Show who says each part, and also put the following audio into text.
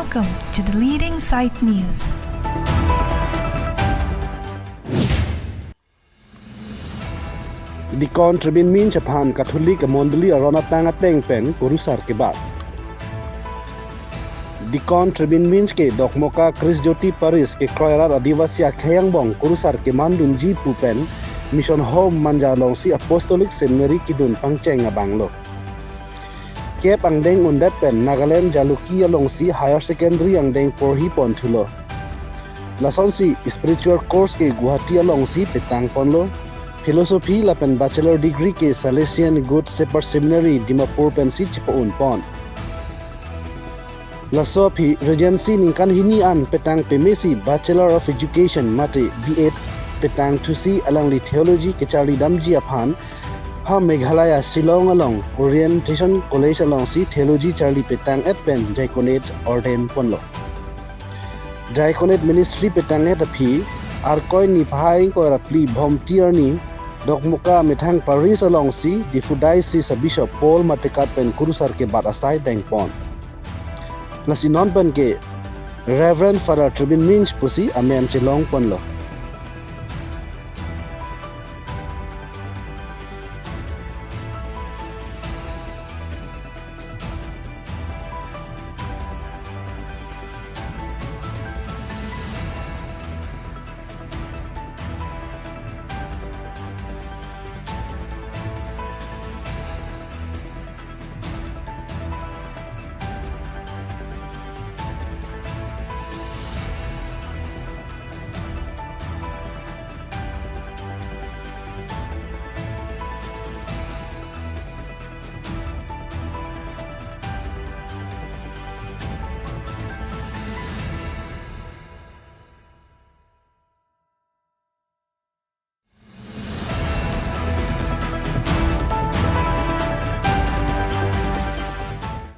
Speaker 1: Welcome to the leading site news.
Speaker 2: Deacon Tribin Minj aphan Catholic Mondoli aron atang pen Kurusar Kebat. Deacon Tribin Minj ke dokmoka Kris Jyoti Paris ke kroirat adivasi akhayang bong Kurusar Kebat dunji pupen Mission Home Manjalong si Apostolic Seminary kidun pangceng abanglo. Kep ang deng undat pen Nagaland Jaluki along si Higher Secondary ang deng porhipon thulo. Lason si Spiritual Course ke Guwahati along si petang ponlo. Philosophy lapen Bachelor Degree ke Salesian Good Shepherd Seminary Dimapur pen si Chipaun pon. Lasopi Regency ningkan hinian petang pemesi Bachelor of Education mate B8 petang tusi alang li Theology ke Charlie Damji aphan ha Meghalaya Shillong along Orientation College along si Theology Charlie petang at pen Diaconate Ordain ponlo. Diaconate Ministry petang at api arkoi ni phaing ko rapli volunteer ni dokmuka mithang Paris along si difudai si sa Bishop Paul matekat pen Kurusar Kebat asai dengpon. Lasinon pen ke Reverend Father Tribin Minj pusi amen chelong ponlo.